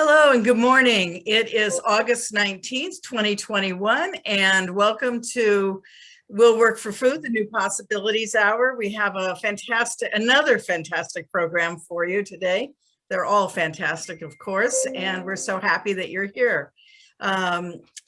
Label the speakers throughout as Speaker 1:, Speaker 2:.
Speaker 1: Hello and good morning. It is August 19th, 2021, and welcome to We'll Work for Food, the New Possibilities Hour. We have another fantastic program for you today. They're all fantastic, of course, and we're so happy that you're here.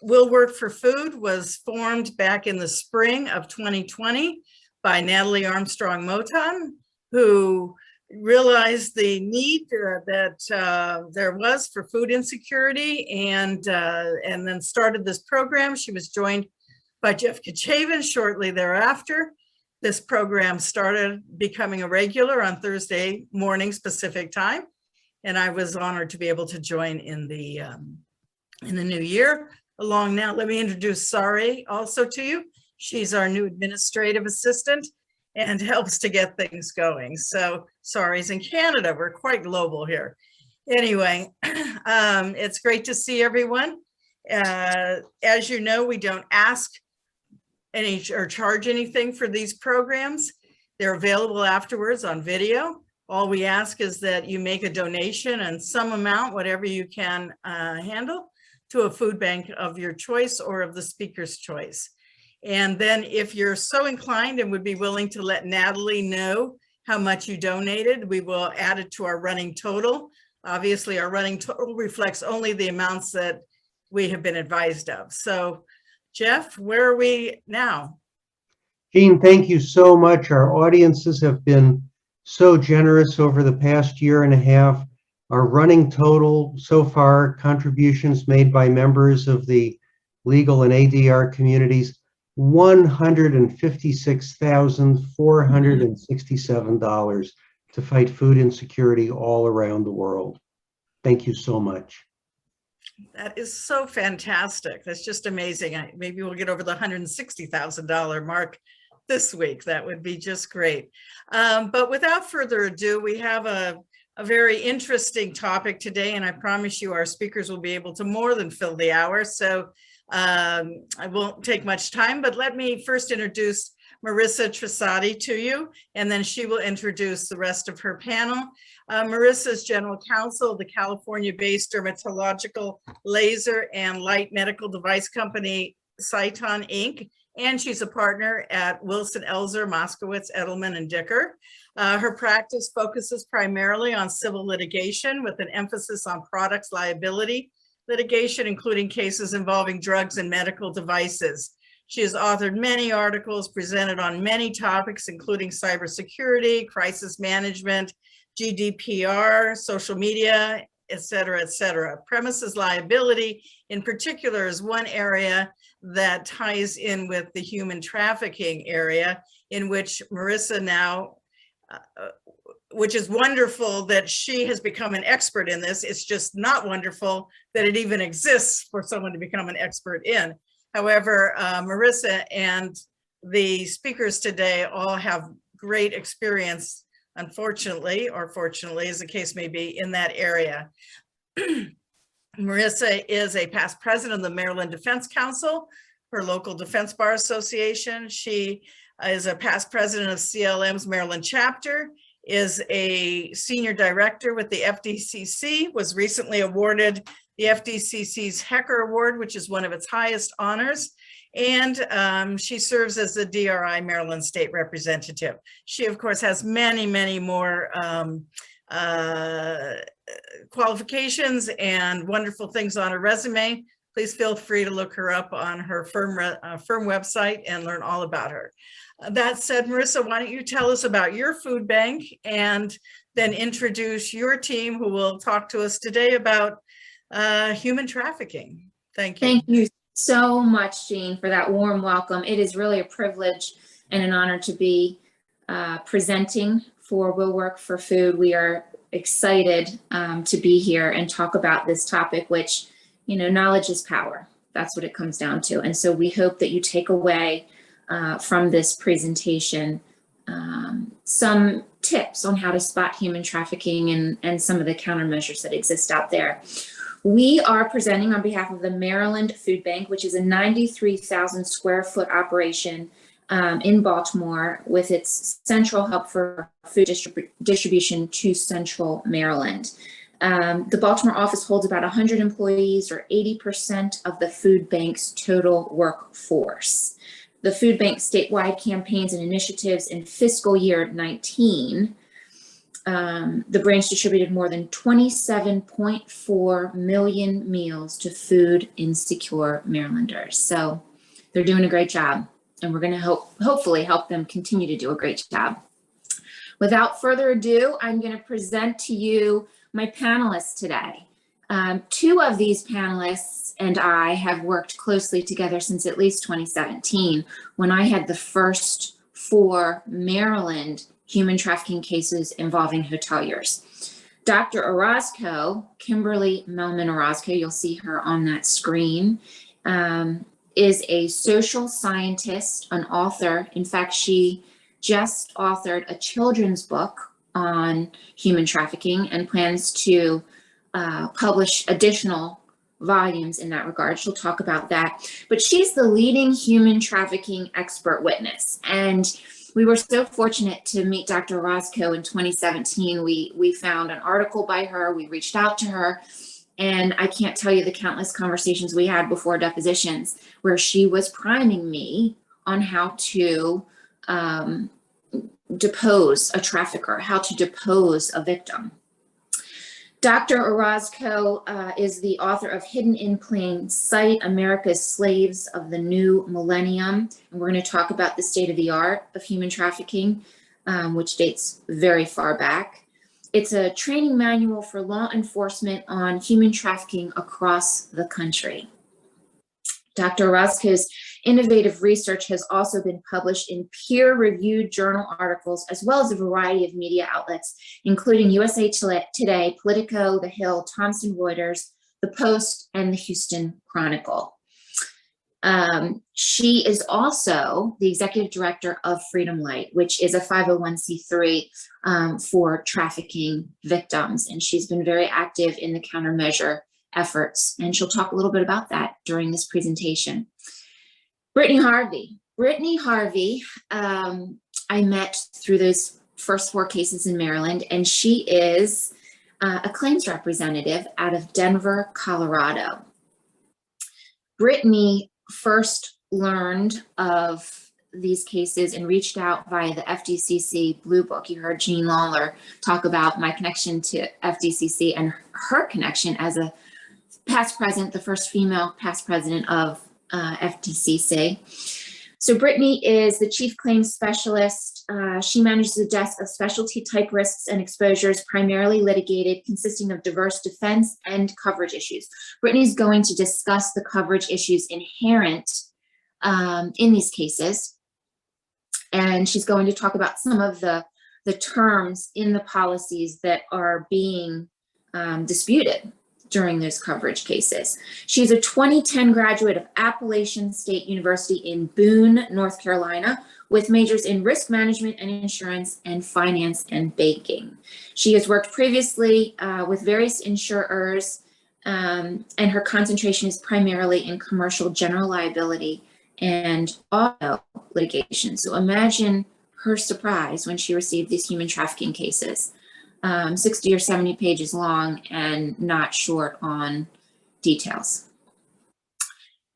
Speaker 1: We'll Work for Food was formed back in the spring of 2020 by Natalie Armstrong Moton, who realized the need that there was for food insecurity, and then started this program. She was joined by Jeff Kachavan shortly thereafter. This program started becoming a regular on Thursday mornings Pacific time, and I was honored to be able to join in the new year. Along now, let me introduce Sari also to you. She's our new administrative assistant and helps to get things going. So Sari's in Canada. We're quite global here. Anyway, it's great to see everyone. As you know, we don't ask any or charge anything for these programs. They're available afterwards on video. All we ask is that you make a donation and some amount, whatever you can handle, to a food bank of your choice or of the speaker's choice. And then if you're so inclined and would be willing to let Natalie know how much you donated, we will add it to our running total. Obviously, our running total reflects only the amounts that we have been advised of. So, Jeff, where are we now?
Speaker 2: Jean, thank you so much. Our audiences have been so generous over the past year and a half. Our running total so far, contributions made by members of the legal and ADR communities, $156,467 to fight food insecurity all around the world. Thank you so much.
Speaker 1: That is so fantastic. That's just amazing. Maybe we'll get over the $160,000 mark this week. That would be just great. But without further ado, we have a very interesting topic today, and I promise you our speakers will be able to more than fill the hour. So I won't take much time, but let me first introduce Marisa Trasatti to you, and then she will introduce the rest of her panel. Marisa is General Counsel of the California-based dermatological laser and light medical device company Sciton, Inc., and she's a partner at Wilson Elzer, Moskowitz, Edelman, and Dicker. Her practice focuses primarily on civil litigation with an emphasis on products liability litigation, including cases involving drugs and medical devices. She has authored many articles, presented on many topics, including cybersecurity, crisis management, GDPR, social media, et cetera, et cetera. Premises liability, in particular, is one area that ties in with the human trafficking area, in which Marisa now, which is wonderful that she has become an expert in this. It's just not wonderful that it even exists for someone to become an expert in. However, Marisa and the speakers today all have great experience, unfortunately, or fortunately, as the case may be, in that area. Marisa is a past president of the Maryland Defense Council, her local Defense Bar Association. She is a past president of CLM's Maryland chapter, is a senior director with the FDCC, was recently awarded the FDCC's Hecker Award, which is one of its highest honors. And she serves as the DRI Maryland State Representative. She, of course, has many, many more qualifications and wonderful things on her resume. Please feel free to look her up on her firm website and learn all about her. That said, Marisa, why don't you tell us about your food bank and then introduce your team, who will talk to us today about human trafficking. Thank you.
Speaker 3: Thank you so much, Jean, for that warm welcome. It is really a privilege and an honor to be presenting for We'll Work for Food. We are excited to be here and talk about this topic, which, you know, knowledge is power. That's what it comes down to. And so we hope that you take away from this presentation some tips on how to spot human trafficking and some of the countermeasures that exist out there. We are presenting on behalf of the Maryland Food Bank, which is a 93,000 square foot operation in Baltimore, with its central hub for food distribution to Central Maryland. The Baltimore office holds about 100 employees, or 80% of the food bank's total workforce. The food bank statewide campaigns and initiatives in fiscal year 19, the branch distributed more than 27.4 million meals to food insecure Marylanders. So they're doing a great job, and we're going to hopefully help them continue to do a great job. Without further ado, I'm going to present to you my panelists today. Two of these panelists and I have worked closely together since at least 2017, when I had the first 4 Maryland human trafficking cases involving hoteliers. Dr. Orozco, Kimberly Mehlman-Orozco, you'll see her on that screen, is a social scientist, an author. In fact, she just authored a children's book on human trafficking and plans to publish additional volumes in that regard. She'll talk about that. But she's the leading human trafficking expert witness. And we were so fortunate to meet Dr. Orozco in 2017. We found an article by her, we reached out to her, and I can't tell you the countless conversations we had before depositions where she was priming me on how to depose a trafficker, how to depose a victim. Dr. Orozco is the author of Hidden in Plain Sight, America's Slaves of the New Millennium. And we're going to talk about the state of the art of human trafficking, which dates very far back. It's a training manual for law enforcement on human trafficking across the country. Dr. Orozco's innovative research has also been published in peer-reviewed journal articles, as well as a variety of media outlets, including USA Today, Politico, The Hill, Thomson Reuters, The Post, and the Houston Chronicle. She is also the executive director of Freedom Light, which is a 501c3 for trafficking victims. And she's been very active in the countermeasure efforts. And she'll talk a little bit about that during this presentation. Brittany Harvey. Brittany Harvey, I met through those first 4 cases in Maryland, and she is a claims representative out of Denver, Colorado. Brittany first learned of these cases and reached out via the FDCC Blue Book. You heard Jean Lawler talk about my connection to FDCC and her connection as a past president, the first female past president of FDCC. So Brittany is the chief claims specialist. She manages a desk of specialty type risks and exposures, primarily litigated, consisting of diverse defense and coverage issues. Brittany's going to discuss the coverage issues inherent in these cases. And she's going to talk about some of the terms in the policies that are being disputed during those coverage cases. She's a 2010 graduate of Appalachian State University in Boone, North Carolina, with majors in risk management and insurance and finance and banking. She has worked previously with various insurers, and her concentration is primarily in commercial general liability and auto litigation. So imagine her surprise when she received these human trafficking cases. 60 or 70 pages long and not short on details.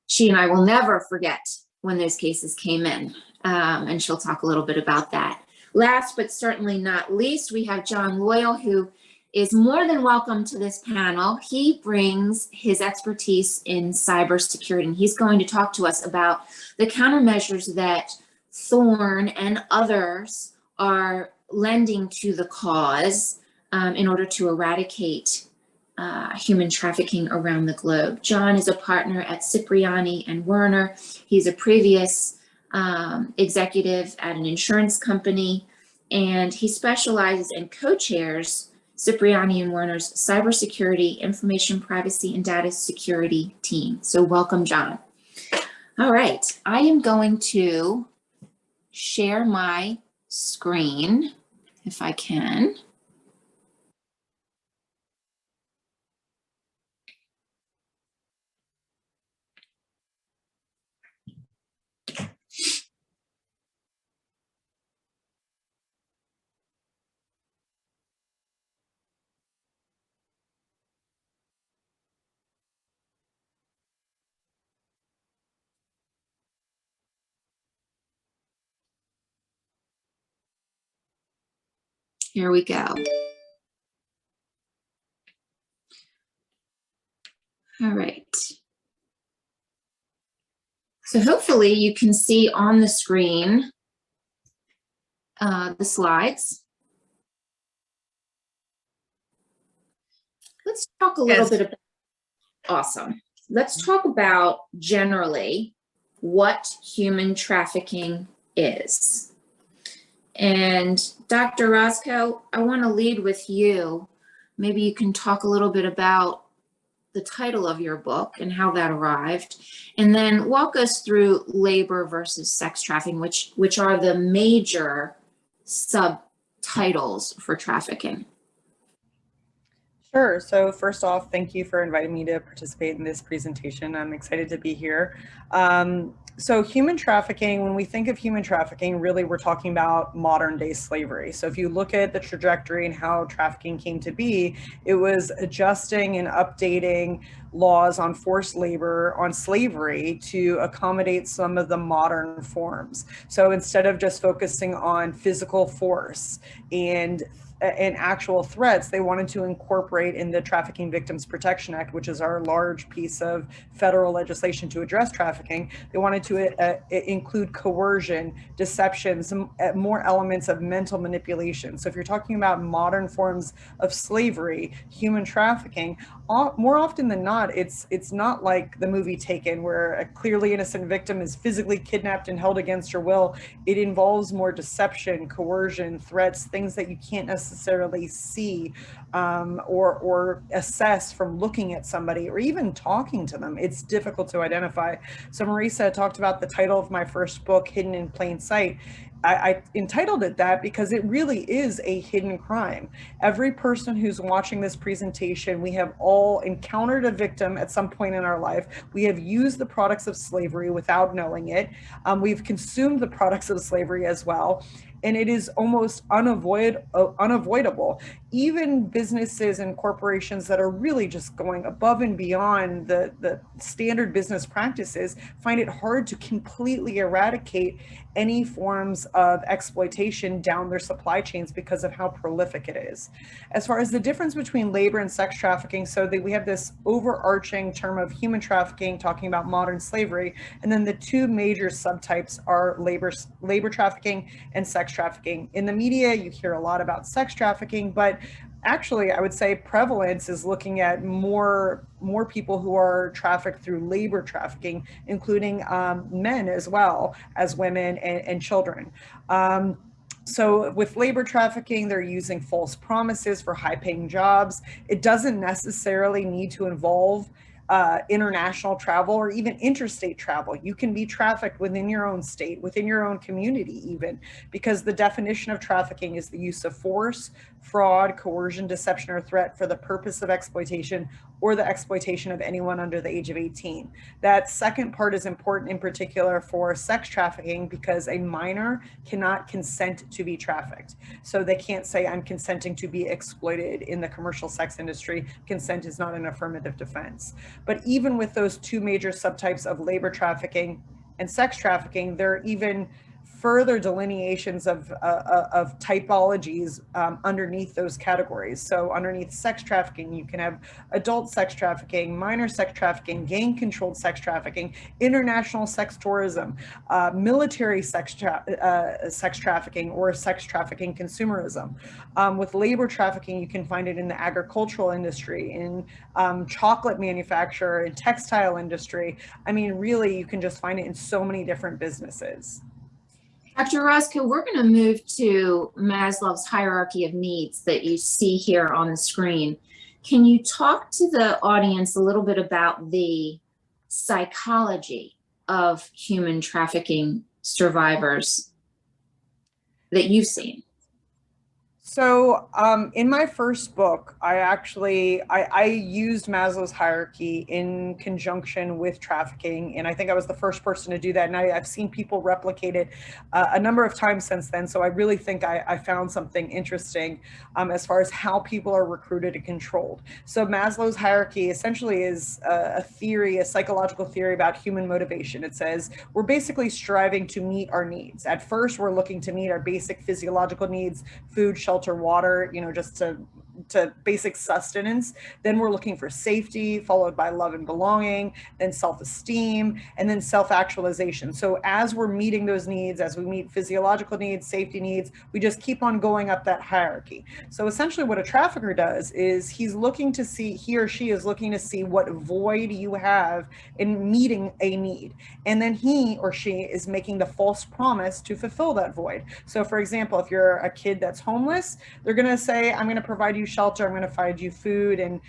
Speaker 3: She and I will never forget when those cases came in, and she'll talk a little bit about that. Last but certainly not least, we have John Loyal, who is more than welcome to this panel. He brings his expertise in cybersecurity, and he's going to talk to us about the countermeasures that Thorn and others are lending to the cause in order to eradicate human trafficking around the globe. John is a partner at Cipriani and Werner. He's a previous executive at an insurance company, and he specializes and co-chairs Cipriani and Werner's cybersecurity, information privacy, and data security team. So welcome, John. All right, I am going to share my screen if I can. Here we go. All right. So hopefully you can see on the screen the slides. Let's talk a little bit about, awesome. Let's talk about generally what human trafficking is. And Dr. Orozco, I want to lead with you. Maybe you can talk a little bit about the title of your book and how that arrived, and then walk us through labor versus sex trafficking, which are the major subtitles for trafficking.
Speaker 4: Sure. So first off, thank you for inviting me to participate in this presentation. I'm excited to be here. So human trafficking, when we think of human trafficking, really we're talking about modern day slavery. So if you look at the trajectory and how trafficking came to be, it was adjusting and updating laws on forced labor, on slavery, to accommodate some of the modern forms. So instead of just focusing on physical force and actual threats, they wanted to incorporate in the Trafficking Victims Protection Act, which is our large piece of federal legislation to address trafficking. They wanted to include coercion, deception, some more elements of mental manipulation. So if you're talking about modern forms of slavery, human trafficking, more often than not, it's not like the movie Taken, where a clearly innocent victim is physically kidnapped and held against her will. It involves more deception, coercion, threats, things that you can't necessarily see or assess from looking at somebody or even talking to them. It's difficult to identify. So Marisa talked about the title of my first book, Hidden in Plain Sight. I entitled it that because it really is a hidden crime. Every person who's watching this presentation, we have all encountered a victim at some point in our life. We have used the products of slavery without knowing it. We've consumed the products of slavery as well. And it is almost unavoidable. Even businesses and corporations that are really just going above and beyond the standard business practices find it hard to completely eradicate any forms of exploitation down their supply chains because of how prolific it is. As far as the difference between labor and sex trafficking, so that we have this overarching term of human trafficking talking about modern slavery, and then the two major subtypes are labor trafficking and sex trafficking. In the media, you hear a lot about sex trafficking, but actually, I would say prevalence is looking at more people who are trafficked through labor trafficking, including men as well as women and children. So with labor trafficking, they're using false promises for high-paying jobs. It doesn't necessarily need to involve international travel or even interstate travel. You can be trafficked within your own state, within your own community even, because the definition of trafficking is the use of force, fraud, coercion, deception, or threat for the purpose of exploitation or the exploitation of anyone under the age of 18. That second part is important in particular for sex trafficking because a minor cannot consent to be trafficked. So they can't say, I'm consenting to be exploited in the commercial sex industry. Consent is not an affirmative defense. But even with those two major subtypes of labor trafficking and sex trafficking, there are even further delineations of typologies underneath those categories. So underneath sex trafficking, you can have adult sex trafficking, minor sex trafficking, gang-controlled sex trafficking, international sex tourism, military sex trafficking, or sex trafficking consumerism. With labor trafficking, you can find it in the agricultural industry, in chocolate manufacture, in textile industry. I mean, really, you can just find it in so many different businesses.
Speaker 3: Dr. Orozco, we're going to move to Maslow's hierarchy of needs that you see here on the screen. Can you talk to the audience a little bit about the psychology of human trafficking survivors that you've seen?
Speaker 4: So in my first book, I used Maslow's hierarchy in conjunction with trafficking. And I think I was the first person to do that. And I've seen people replicate it a number of times since then. So I really think I found something interesting as far as how people are recruited and controlled. So Maslow's hierarchy essentially is a theory, a psychological theory about human motivation. It says we're basically striving to meet our needs. At first, we're looking to meet our basic physiological needs: food, shelter, shelter, water, just to basic sustenance. Then we're looking for safety, followed by love and belonging, then self-esteem, and then self-actualization. So as we're meeting those needs, as we meet physiological needs, safety needs, we just keep on going up that hierarchy. So essentially what a trafficker does is he or she is looking to see what void you have in meeting a need. And then he or she is making the false promise to fulfill that void. So for example, if you're a kid that's homeless, they're going to say, I'm going to provide you shelter, I'm going to provide you food and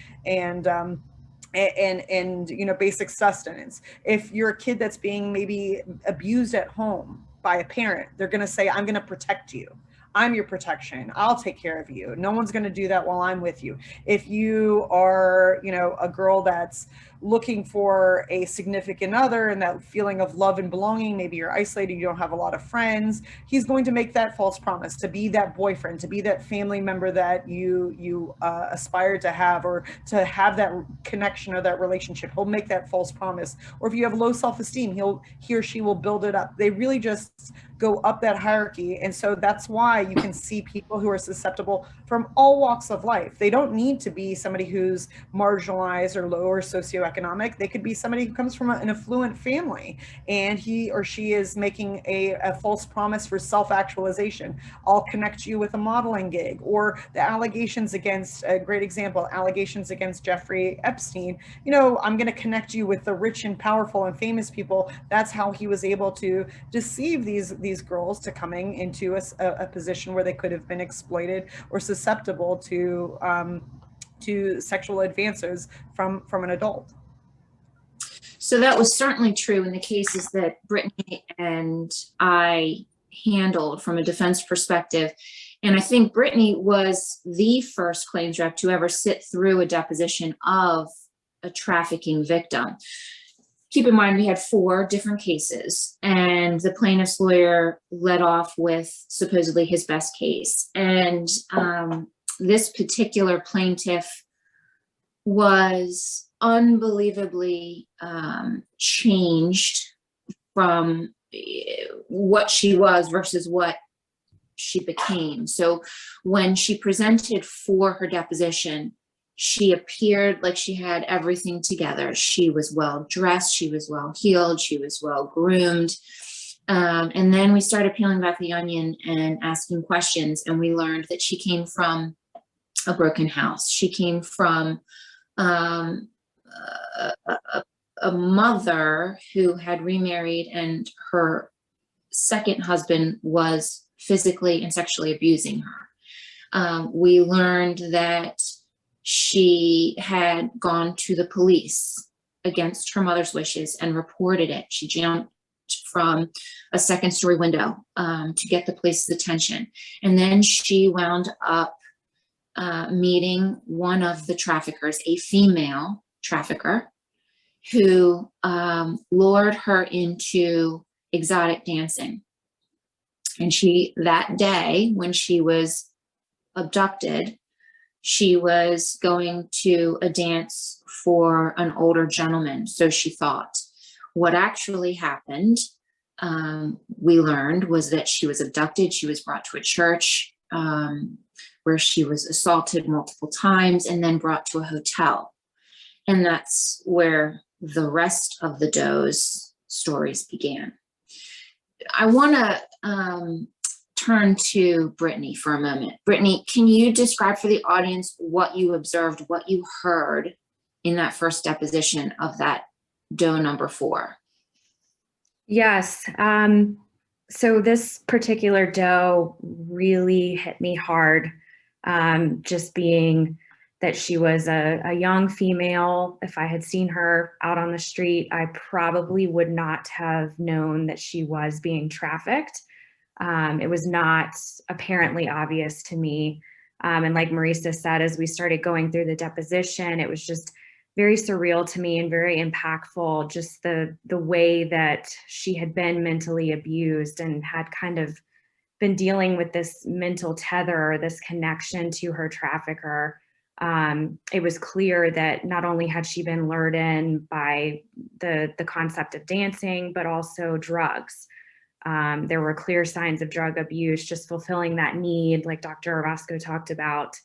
Speaker 4: basic sustenance. If you're a kid that's being maybe abused at home by a parent, they're going to say, I'm going to protect you. I'm your protection. I'll take care of you. No one's going to do that while I'm with you. If you are, a girl that's looking for a significant other and that feeling of love and belonging, maybe you're isolated, you don't have a lot of friends, he's going to make that false promise to be that boyfriend, to be that family member that you aspire to have, or to have that connection or that relationship. He'll make that false promise. Or if you have low self-esteem, he or she will build it up. They really just go up that hierarchy. And so that's why you can see people who are susceptible from all walks of life. They don't need to be somebody who's marginalized or lower socioeconomic. They could be somebody who comes from an affluent family and he or she is making a false promise for self-actualization. I'll connect you with a modeling gig. Or the allegations against, a great example, allegations against Jeffrey Epstein. I'm going to connect you with the rich and powerful and famous people. That's how he was able to deceive these girls to coming into a position where they could have been exploited or susceptible to sexual advances from an adult.
Speaker 3: So that was certainly true in the cases that Brittany and I handled from a defense perspective. And I think Brittany was the first claims rep to ever sit through a deposition of a trafficking victim. Keep in mind, we had 4 different cases, and the plaintiff's lawyer led off with supposedly his best case. And this particular plaintiff was unbelievably changed from what she was versus what she became. So when she presented for her deposition, she appeared like she had everything together. She was well dressed, she was well heeled, she was well groomed. And then we started peeling back the onion and asking questions, and we learned that she came from a broken house. She came from a mother who had remarried, and her second husband was physically and sexually abusing her. We learned that she had gone to the police against her mother's wishes and reported it. She jumped from a second-story window to get the police's attention. And then she wound up meeting one of the traffickers, a female trafficker, who lured her into exotic dancing. And that day, when she was abducted, she was going to a dance for an older gentleman, so she thought. What actually happened, we learned, was that she was abducted. She was brought to a church where she was assaulted multiple times and then brought to a hotel. And that's where the rest of the doe's stories began. I want to turn to Brittany for a moment. Brittany, can you describe for the audience what you observed, what you heard in that first deposition of that doe number 4?
Speaker 5: Yes. So this particular doe really hit me hard, just being that she was a young female. If I had seen her out on the street, I probably would not have known that she was being trafficked. It was not apparently obvious to me. And like Marisa said, as we started going through the deposition, it was just very surreal to me and very impactful, just the way that she had been mentally abused and had kind of been dealing with this mental tether, this connection to her trafficker. It was clear that not only had she been lured in by the concept of dancing, but also drugs. There were clear signs of drug abuse, just fulfilling that need, like Dr. Orozco talked about.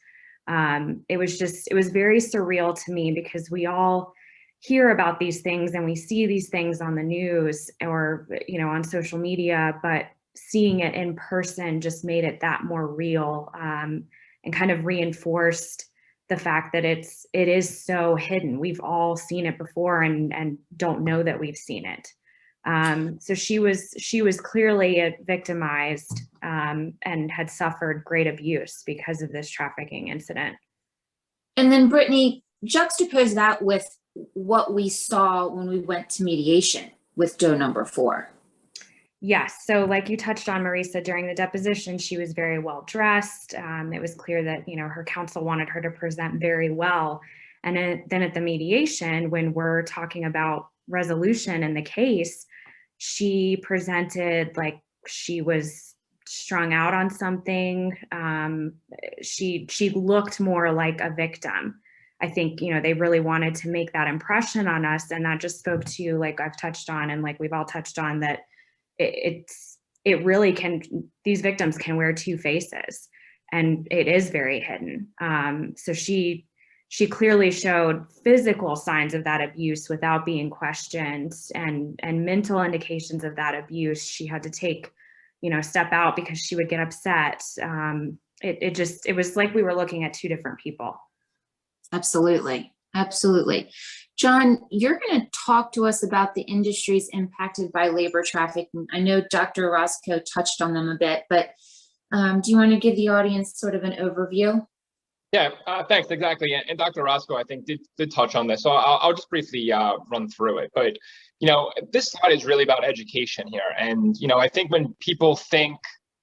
Speaker 5: It was very surreal to me because we all hear about these things and we see these things on the news or, on social media, but seeing it in person just made it that more real, and kind of reinforced the fact that it is so hidden. We've all seen it before and don't know that we've seen it. So she was clearly victimized, and had suffered great abuse because of this trafficking incident.
Speaker 3: And then Brittany, juxtapose that with what we saw when we went to mediation with doe number 4.
Speaker 5: Yes. So like you touched on, Marisa, during the deposition, she was very well dressed. It was clear that, her counsel wanted her to present very well. And then at the mediation, when we're talking about resolution in the case, she presented like she was strung out on something. She looked more like a victim. I think, they really wanted to make that impression on us. And that just spoke to, like I've touched on, and like we've all touched on, that it really can, these victims can wear two faces, and it is very hidden. So she clearly showed physical signs of that abuse without being questioned, and mental indications of that abuse. She had to take, step out because she would get upset. It was like we were looking at two different people.
Speaker 3: Absolutely. Absolutely. John, you're going to talk to us about the industries impacted by labor trafficking. I know Dr. Orozco touched on them a bit, but do you want to give the audience sort of an overview?
Speaker 6: Yeah, thanks. Exactly. And Dr. Roscoe, I think, did touch on this. So I'll just briefly run through it. But, this slide is really about education here. And, I think when people think,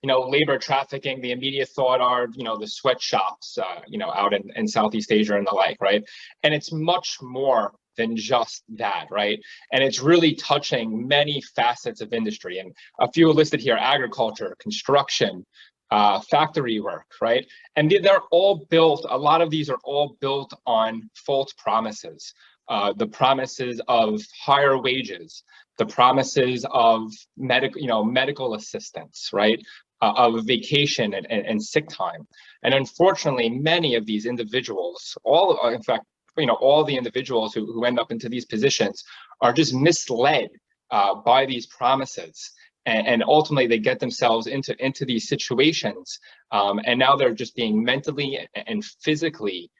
Speaker 6: labor trafficking, the immediate thought are, the sweatshops, out in Southeast Asia and the like, right? And it's much more than just that, right? And it's really touching many facets of industry. And a few are listed here: agriculture, construction, factory work, right? And they're all built, a lot of these are all built on false promises. The promises of higher wages, the promises of medical assistance, right? Of vacation and sick time. And unfortunately, many of these individuals, all the individuals who end up into these positions are just misled by these promises. And ultimately, they get themselves into these situations, and now they're just being mentally and physically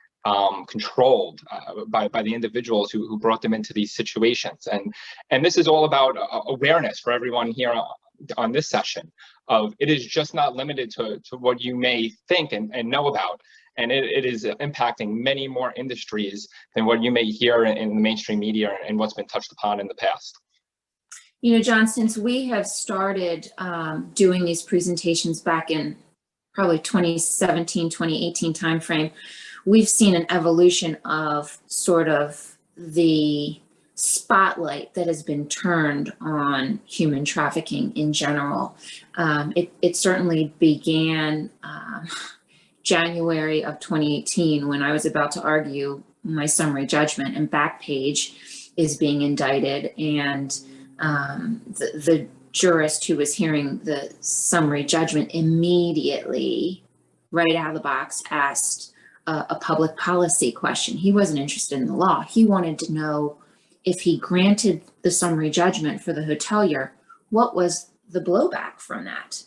Speaker 6: controlled by the individuals who brought them into these situations. And this is all about awareness for everyone here on this session. Of it is just not limited to what you may think and know about, and it is impacting many more industries than what you may hear in the mainstream media and what's been touched upon in the past.
Speaker 3: John, since we have started doing these presentations back in probably 2017, 2018 timeframe, we've seen an evolution of sort of the spotlight that has been turned on human trafficking in general. It certainly began January of 2018 when I was about to argue my summary judgment, and Backpage is being indicted, and the jurist who was hearing the summary judgment immediately, right out of the box, asked a public policy question. He wasn't interested in the law. He wanted to know, if he granted the summary judgment for the hotelier, what was the blowback from that?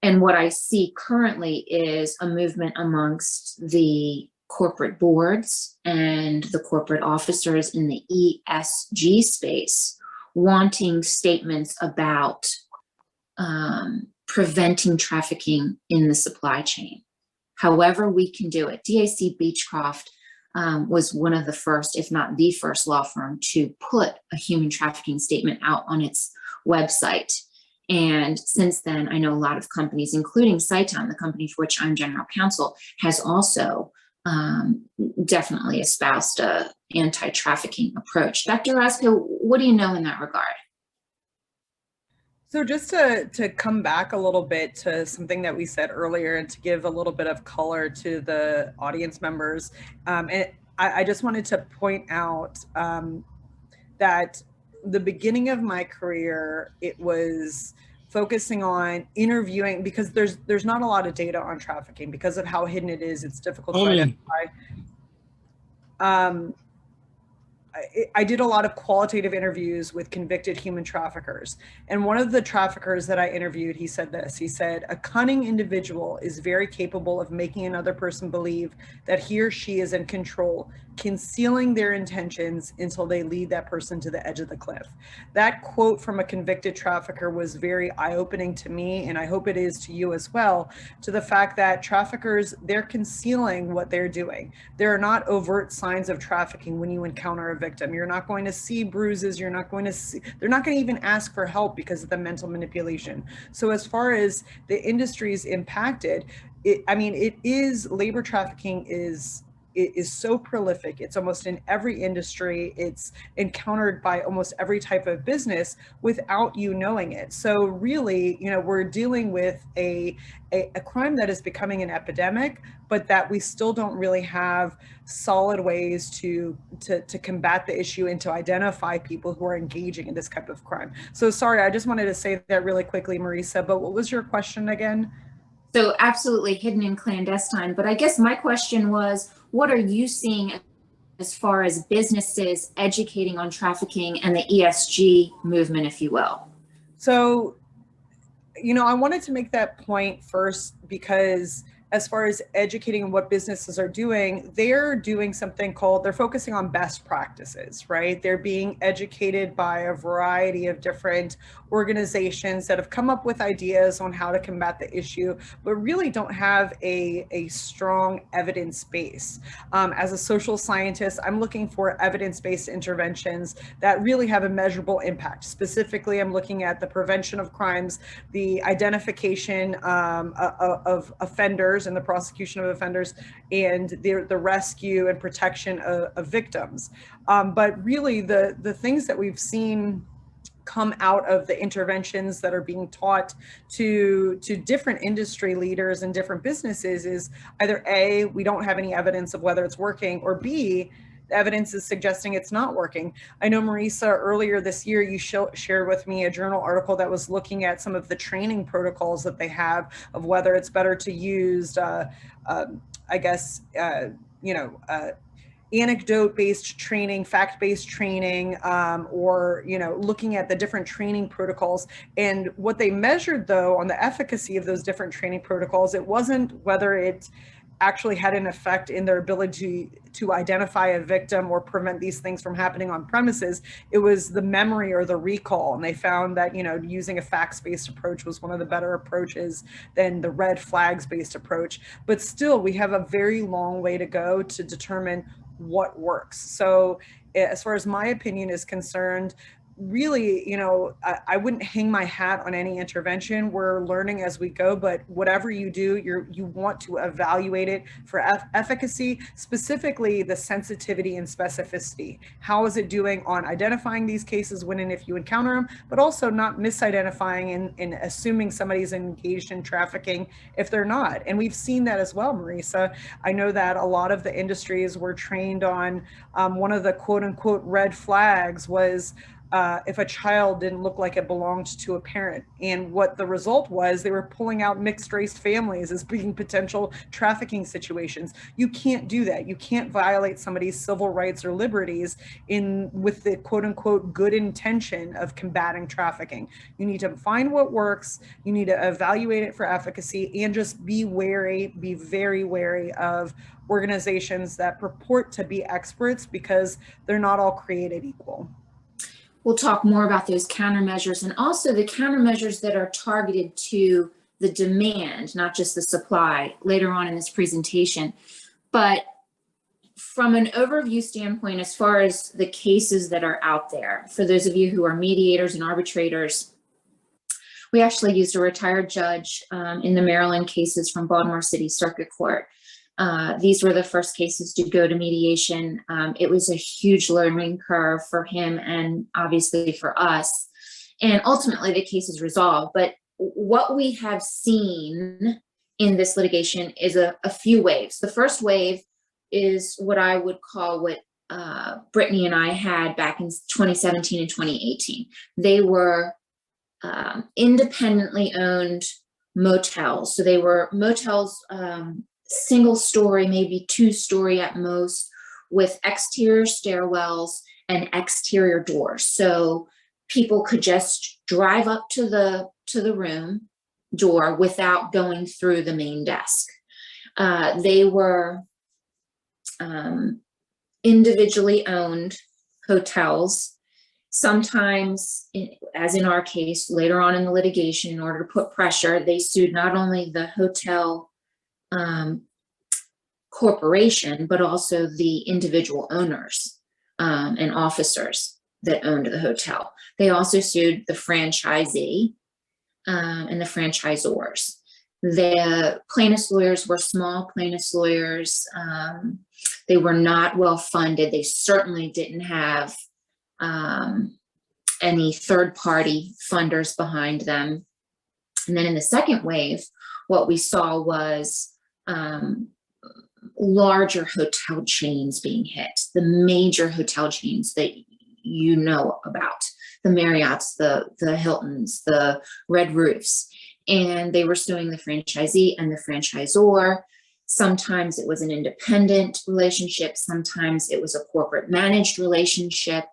Speaker 3: And what I see currently is a movement amongst the corporate boards and the corporate officers in the ESG space wanting statements about preventing trafficking in the supply chain. However we can do it. DAC Beechcroft was one of the first, if not the first, law firm to put a human trafficking statement out on its website. And since then, I know a lot of companies, including Sciton, the company for which I'm general counsel, has also definitely espoused a anti-trafficking approach. Dr. Orozco, what do you know in that regard?
Speaker 4: So just to come back a little bit to something that we said earlier, and to give a little bit of color to the audience members, and I just wanted to point out that the beginning of my career, it was focusing on interviewing, because there's not a lot of data on trafficking because of how hidden it is. It's difficult to identify. I did a lot of qualitative interviews with convicted human traffickers. And one of the traffickers that I interviewed, he said this. He said, "A cunning individual is very capable of making another person believe that he or she is in control, concealing their intentions until they lead that person to the edge of the cliff." That quote from a convicted trafficker was very eye-opening to me, and I hope it is to you as well, to the fact that traffickers, they're concealing what they're doing. There are not overt signs of trafficking when you encounter a victim. You're not going to see bruises. You're not going to see, they're not going to even ask for help because of the mental manipulation. So as far as the industries impacted, labor trafficking is so prolific. It's almost in every industry. It's encountered by almost every type of business without you knowing it. So really, we're dealing with a crime that is becoming an epidemic, but that we still don't really have solid ways to combat the issue and to identify people who are engaging in this type of crime. So sorry, I just wanted to say that really quickly, Marisa, but what was your question again?
Speaker 3: So absolutely hidden and clandestine. But I guess my question was, what are you seeing as far as businesses educating on trafficking and the ESG movement, if you will?
Speaker 4: So, I wanted to make that point first because as far as educating what businesses are doing, they're doing something called, they're focusing on best practices, right? They're being educated by a variety of different organizations that have come up with ideas on how to combat the issue, but really don't have a strong evidence base. As a social scientist, I'm looking for evidence-based interventions that really have a measurable impact. Specifically, I'm looking at the prevention of crimes, the identification of offenders and the prosecution of offenders, and the rescue and protection of victims. But really the things that we've seen come out of the interventions that are being taught to different industry leaders and different businesses is either A, we don't have any evidence of whether it's working, or B, the evidence is suggesting it's not working. I know, Marisa, earlier this year, you shared with me a journal article that was looking at some of the training protocols that they have of whether it's better to use, anecdote-based training, fact-based training, or looking at the different training protocols. And what they measured, though, on the efficacy of those different training protocols, it wasn't whether it actually had an effect in their ability to identify a victim or prevent these things from happening on premises. It was the memory or the recall. And they found that, using a facts-based approach was one of the better approaches than the red flags-based approach. But still, we have a very long way to go to determine what works. So as far as my opinion is concerned, really, I wouldn't hang my hat on any intervention. We're learning as we go, but whatever you do, you want to evaluate it for efficacy, specifically the sensitivity and specificity. How is it doing on identifying these cases when and if you encounter them, but also not misidentifying and assuming somebody's engaged in trafficking if they're not. And we've seen that as well, Marisa. I know that a lot of the industries were trained on one of the quote unquote red flags was if a child didn't look like it belonged to a parent. And what the result was, they were pulling out mixed race families as being potential trafficking situations. You can't do that. You can't violate somebody's civil rights or liberties with the quote unquote good intention of combating trafficking. You need to find what works. You need to evaluate it for efficacy, and just be very wary of organizations that purport to be experts, because they're not all created equal.
Speaker 3: We'll talk more about those countermeasures and also the countermeasures that are targeted to the demand, not just the supply, later on in this presentation. But from an overview standpoint, as far as the cases that are out there, for those of you who are mediators and arbitrators, we actually used a retired judge in the Maryland cases from Baltimore City Circuit Court. These were the first cases to go to mediation. It was a huge learning curve for him and obviously for us. And ultimately the case is resolved. But what we have seen in this litigation is a few waves. The first wave is what I would call what Brittany and I had back in 2017 and 2018. They were independently owned motels. So they were motels, single story, maybe 2-story at most, with exterior stairwells and exterior doors. So people could just drive up to the room door without going through the main desk. They were individually owned hotels. Sometimes, as in our case, later on in the litigation, in order to put pressure, they sued not only the hotel corporation, but also the individual owners and officers that owned the hotel. They also sued the franchisee and the franchisors. The plaintiff's lawyers were small plaintiff's lawyers. They were not well funded. They certainly didn't have any third-party funders behind them. And then in the second wave, what we saw was larger hotel chains being hit, the major hotel chains that you know about, the Marriotts, the Hiltons, the Red Roofs. And they were suing the franchisee and the franchisor. Sometimes it was an independent relationship. Sometimes it was a corporate managed relationship.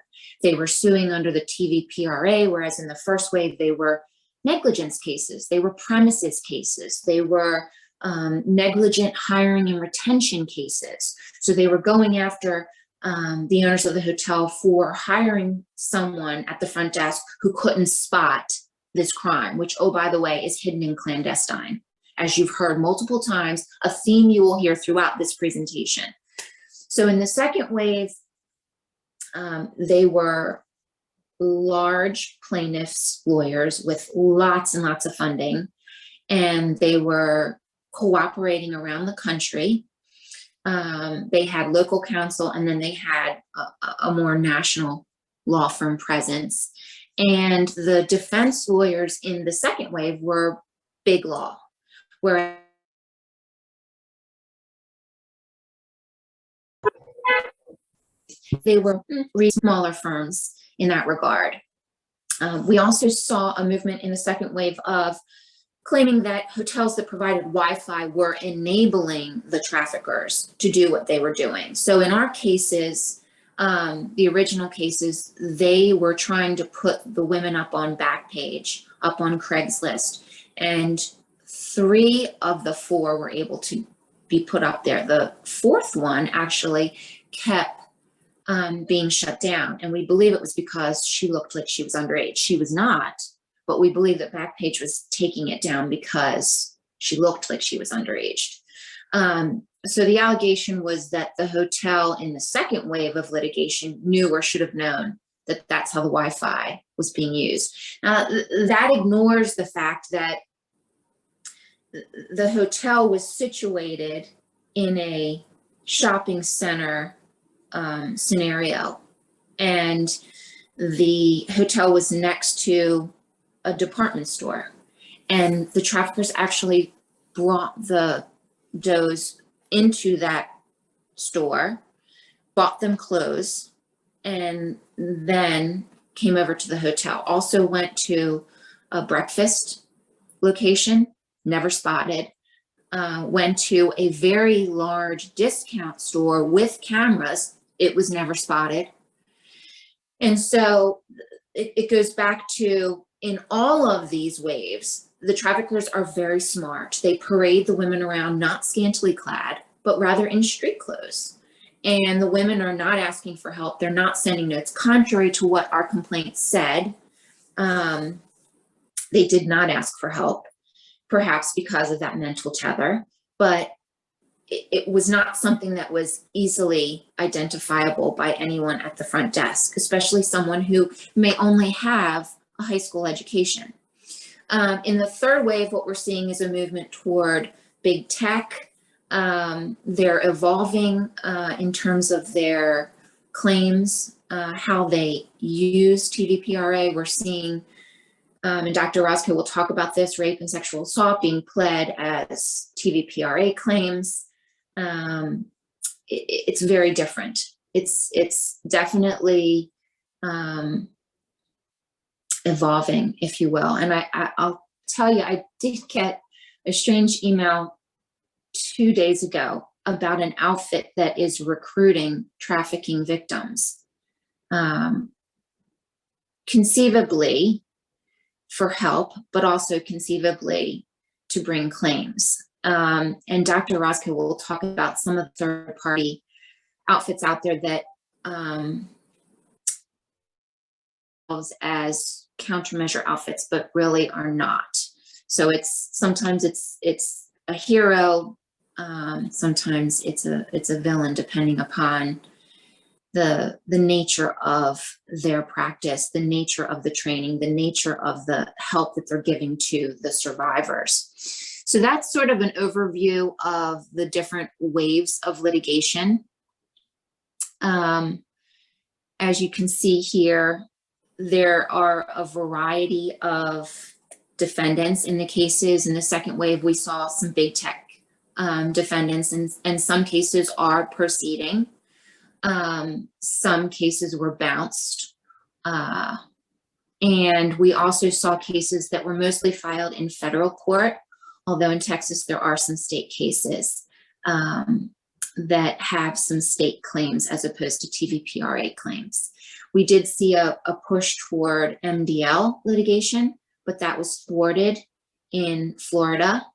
Speaker 3: They were suing under the TVPRA, whereas in the first wave, they were negligence cases. They were premises cases. They were negligent hiring and retention cases. So they were going after the owners of the hotel for hiring someone at the front desk who couldn't spot this crime, which, oh, by the way, is hidden and clandestine. As you've heard multiple times, a theme you will hear throughout this presentation. So in the second wave, they were large plaintiffs' lawyers with lots and lots of funding, and they were cooperating around the country. They had local counsel, and then they had a more national law firm presence. And the defense lawyers in the second wave were big law, where they were smaller firms in that regard. We also saw a movement in the second wave of claiming that hotels that provided Wi-Fi were enabling the traffickers to do what they were doing. So in our cases, the original cases, they were trying to put the women up on Backpage, up on Craigslist, and 3 of the 4 were able to be put up there. The 4th one actually kept being shut down, and we believe it was because she looked like she was underage. She was not, but we believe that Backpage was taking it down because she looked like she was underage. So the allegation was that the hotel in the second wave of litigation knew or should have known that that's how the Wi-Fi was being used. Now, that ignores the fact that the hotel was situated in a shopping center scenario, and the hotel was next to a department store, and the traffickers actually brought the does into that store, bought them clothes, and then came over to the hotel. Also went to a breakfast location, never spotted. Went to a very large discount store with cameras. It was never spotted. And so it goes back to, in all of these waves, the traffickers are very smart. They parade the women around not scantily clad, but rather in street clothes. And the women are not asking for help. They're not sending notes. Contrary to what our complaint said, they did not ask for help, perhaps because of that mental tether, but it was not something that was easily identifiable by anyone at the front desk, especially someone who may only have a high school education. In the third wave, what we're seeing is a movement toward big tech. They're evolving in terms of their claims, how they use TVPRA. We're seeing, and Dr. Orozco will talk about this, rape and sexual assault being pled as TVPRA claims. It's very different. it's definitely evolving, if you will. And I'll tell you, I did get a strange email 2 days ago about an outfit that is recruiting trafficking victims, conceivably for help, but also conceivably to bring claims. And Dr. Orozco will talk about some of the third-party outfits out there that as countermeasure outfits, but really are not. So sometimes it's a hero, sometimes it's a villain, depending upon the nature of their practice, the nature of the training, the nature of the help that they're giving to the survivors. So that's sort of an overview of the different waves of litigation. As you can see here, there are a variety of defendants in the cases. In the second wave, we saw some big tech defendants, and some cases are proceeding. Some cases were bounced. And we also saw cases that were mostly filed in federal court, although in Texas there are some state cases that have some state claims as opposed to TVPRA claims. We did see a push toward MDL litigation, but that was thwarted in Florida.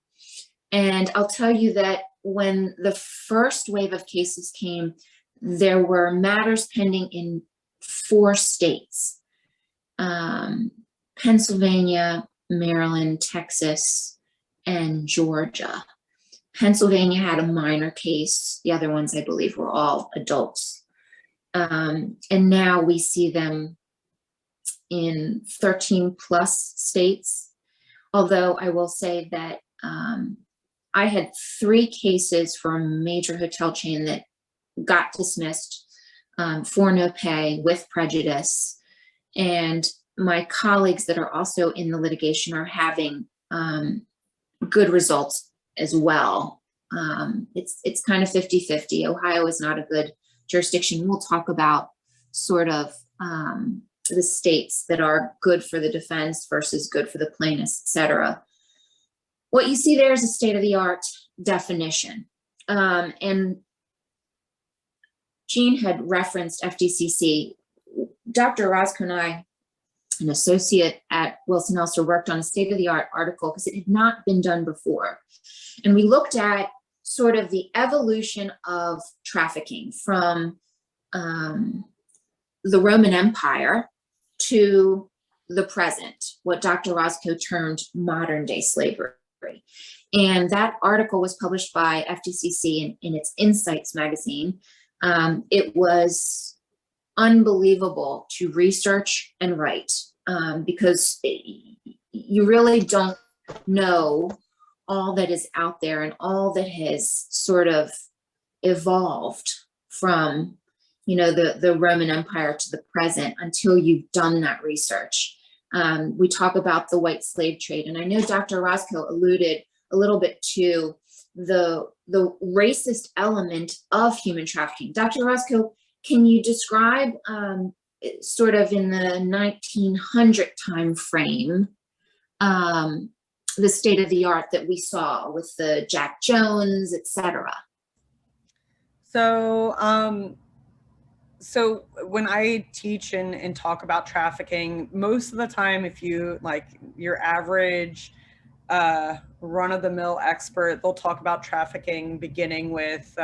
Speaker 3: And I'll tell you that when the first wave of cases came, there were matters pending in 4 states: Pennsylvania, Maryland, Texas, and Georgia. Pennsylvania had a minor case. The other ones, I believe, were all adults. And now we see them in 13 plus states. Although I will say that I had 3 cases for a major hotel chain that got dismissed for no pay with prejudice. And my colleagues that are also in the litigation are having good results as well. It's kind of 50-50. Ohio is not a good jurisdiction. We'll talk about sort of the states that are good for the defense versus good for the plaintiffs, et cetera. What you see there is a state-of-the-art definition. And Jean had referenced FDCC. Dr. Orozco and I, an associate at Wilson-Elster, worked on a state-of-the-art article because it had not been done before. And we looked at sort of the evolution of trafficking from the Roman Empire to the present, what Dr. Orozco termed modern day slavery. And that article was published by FDCC in its Insights magazine. It was unbelievable to research and write because you really don't know all that is out there and all that has sort of evolved from, you know, the Roman Empire to the present until you've done that research. We talk about the white slave trade, and I know Dr. Orozco alluded a little bit to the racist element of human trafficking. Dr. Orozco, can you describe sort of in the 1900 time frame the state of the art that we saw with the Jack Jones, et cetera?
Speaker 4: So, so when I teach and talk about trafficking, most of the time, if you like your average run-of-the-mill expert, they'll talk about trafficking beginning with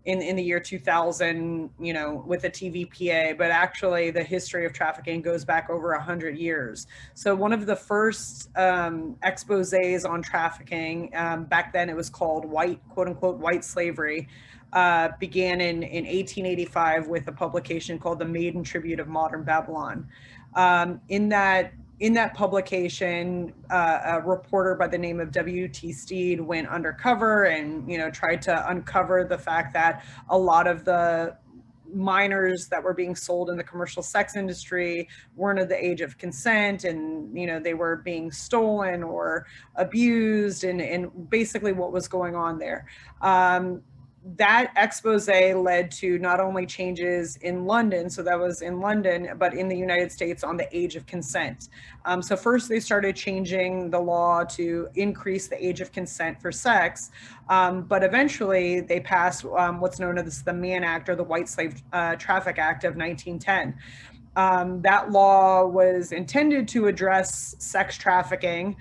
Speaker 4: in the year 2000, you know, with the TVPA, but actually the history of trafficking goes back over 100 years. So one of the first exposés on trafficking, back then it was called white, quote unquote, white slavery, began in 1885 with a publication called The Maiden Tribute of Modern Babylon. In that publication, a reporter by the name of W.T. Steed went undercover and, you know, tried to uncover the fact that a lot of the minors that were being sold in the commercial sex industry weren't of the age of consent, and, you know, they were being stolen or abused, and basically what was going on there. that expose led to not only changes in London, so that was in London, but in the United States on the age of consent. So first they started changing the law to increase the age of consent for sex, but eventually they passed what's known as the Mann Act, or the White Slave Traffic Act of 1910. That law was intended to address sex trafficking,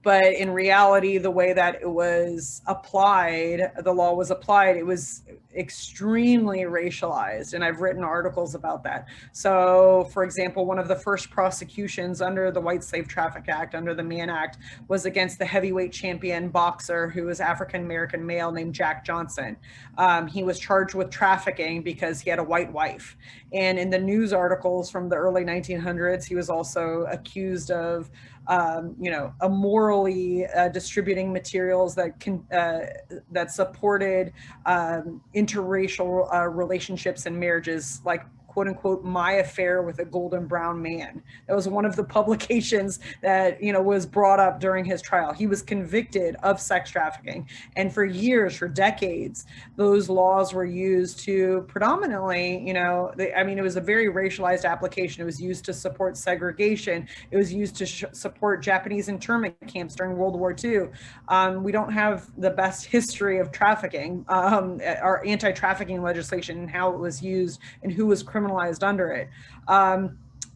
Speaker 4: but in reality, the way that it was applied, the law was applied, it was extremely racialized. And I've written articles about that. So, for example, one of the first prosecutions under the White Slave Traffic Act, under the Mann Act, was against the heavyweight champion boxer who was African-American male named Jack Johnson. He was charged with trafficking because he had a white wife. And in the news articles from the early 1900s, he was also accused of immorally distributing materials that supported interracial relationships and marriages, like, quote unquote, my affair with a golden brown man. That was one of the publications that, was brought up during his trial. He was convicted of sex trafficking. And for years, for decades, those laws were used to predominantly, it was a very racialized application. It was used to support segregation. It was used to support Japanese internment camps during World War II. We don't have the best history of trafficking, our anti-trafficking legislation, and how it was used and who was criminalized under it.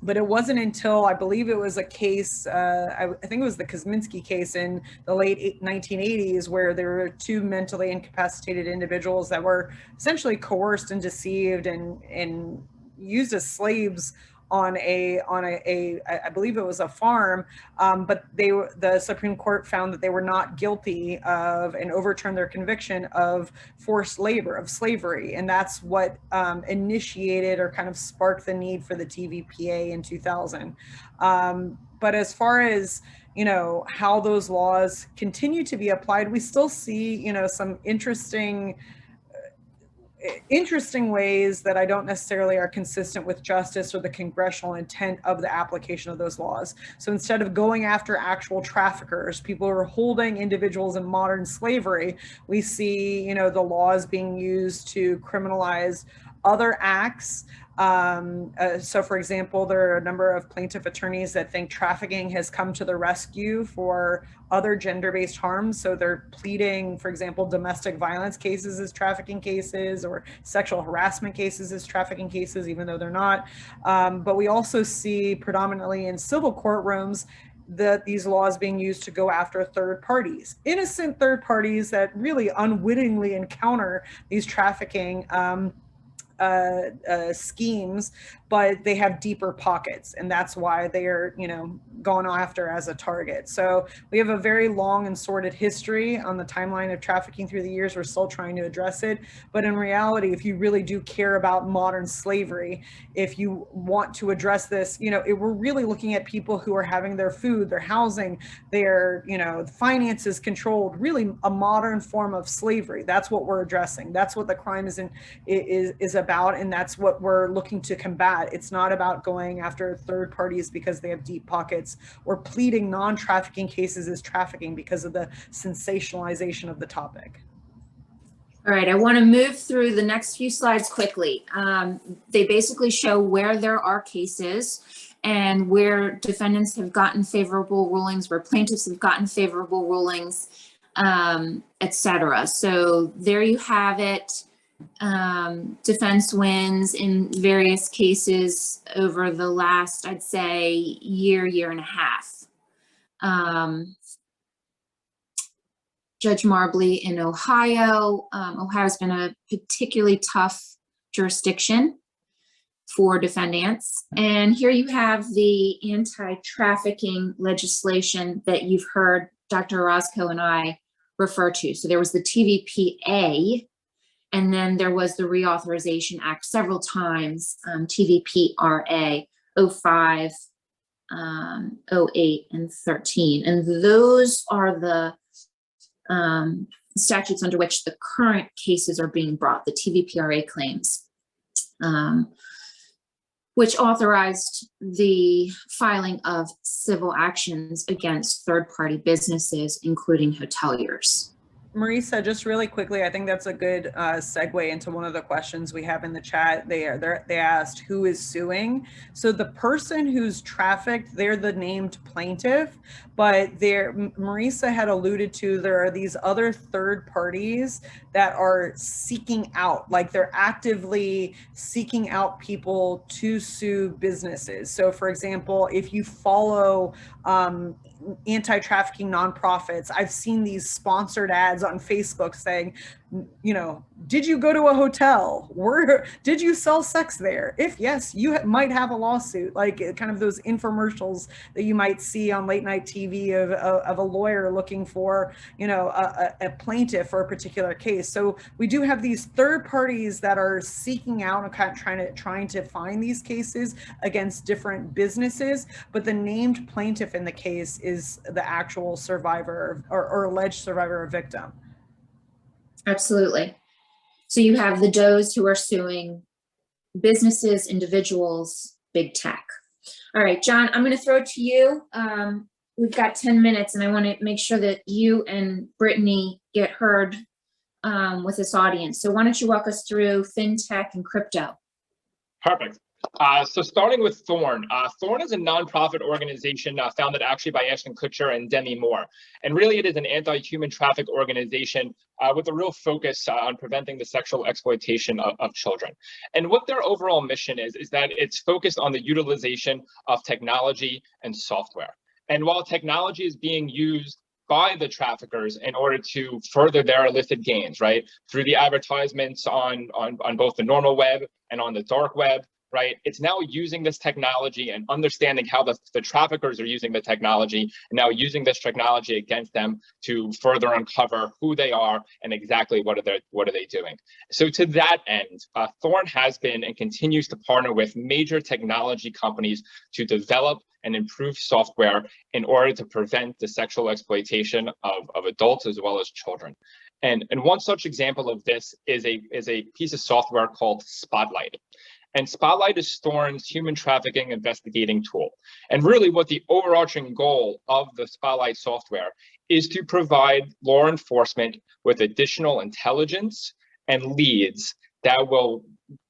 Speaker 4: But it wasn't until, I believe it was a case, I think it was the Kosminski case in the late 1980s, where there were two mentally incapacitated individuals that were essentially coerced and deceived and used as slaves on I believe it was a farm, but the Supreme Court found that they were not guilty of, and overturned their conviction of, forced labor, of slavery. And that's what initiated or kind of sparked the need for the TVPA in 2000. But as far as how those laws continue to be applied, we still see some interesting ways that I don't necessarily are consistent with justice or the congressional intent of the application of those laws. So instead of going after actual traffickers, people who are holding individuals in modern slavery, we see, the laws being used to criminalize other acts. So for example, there are a number of plaintiff attorneys that think trafficking has come to the rescue for other gender-based harms. So they're pleading, for example, domestic violence cases as trafficking cases, or sexual harassment cases as trafficking cases, even though they're not. But we also see predominantly in civil courtrooms that these laws being used to go after third parties, innocent third parties that really unwittingly encounter these trafficking schemes, but they have deeper pockets, and that's why they are, gone after as a target. So we have a very long and sordid history on the timeline of trafficking through the years. We're still trying to address it, but in reality, if you really do care about modern slavery, if you want to address this, we're really looking at people who are having their food, their housing, their, finances controlled, really a modern form of slavery. That's what we're addressing. That's what the crime is about, and that's what we're looking to combat. It's not about going after third parties because they have deep pockets, or pleading non-trafficking cases as trafficking because of the sensationalization of the topic.
Speaker 3: All right, I want to move through the next few slides quickly. They basically show where there are cases and where defendants have gotten favorable rulings, where plaintiffs have gotten favorable rulings, etc. So there you have it. Defense wins in various cases over the last, I'd say, year and a half. Judge Marbley in Ohio. Ohio's been a particularly tough jurisdiction for defendants. And here you have the anti-trafficking legislation that you've heard Dr. Orozco and I refer to. So there was the TVPA, and then there was the Reauthorization Act several times, TVPRA 05, 08, and 13. And those are the statutes under which the current cases are being brought, the TVPRA claims, which authorized the filing of civil actions against third-party businesses, including hoteliers.
Speaker 4: Marisa, just really quickly, I think that's a good segue into one of the questions we have in the chat. They asked who is suing. So the person who's trafficked, they're the named plaintiff, but Marisa had alluded to, there are these other third parties that are seeking out, like they're actively seeking out people to sue businesses. So for example, if you follow anti-trafficking nonprofits, I've seen these sponsored ads on Facebook saying, you know, did you go to a hotel? Did you sell sex there? If yes, you might have a lawsuit, like kind of those infomercials that you might see on late night TV of a lawyer looking for, you know, a plaintiff for a particular case. So we do have these third parties that are seeking out and kind of trying to find these cases against different businesses, but the named plaintiff in the case is the actual survivor or alleged survivor or victim.
Speaker 3: Absolutely. So you have the does who are suing businesses, individuals, big tech. All right, John, I'm going to throw it to you. We've got 10 minutes and I want to make sure that you and Brittany get heard with this audience. So why don't you walk us through fintech and crypto?
Speaker 6: Perfect. So starting with Thorn. Thorn is a nonprofit organization founded actually by Ashton Kutcher and Demi Moore. And really it is an anti-human traffic organization with a real focus on preventing the sexual exploitation of children. And what their overall mission is that it's focused on the utilization of technology and software. And while technology is being used by the traffickers in order to further their illicit gains, right, through the advertisements on both the normal web and on the dark web, right? It's now using this technology and understanding how the traffickers are using the technology and now using this technology against them to further uncover who they are and exactly what are they doing. So to that end, Thorn has been and continues to partner with major technology companies to develop and improve software in order to prevent the sexual exploitation of adults as well as children. And one such example of this is a piece of software called Spotlight. And Spotlight is Thorn's human trafficking investigating tool. And really what the overarching goal of the Spotlight software is to provide law enforcement with additional intelligence and leads that will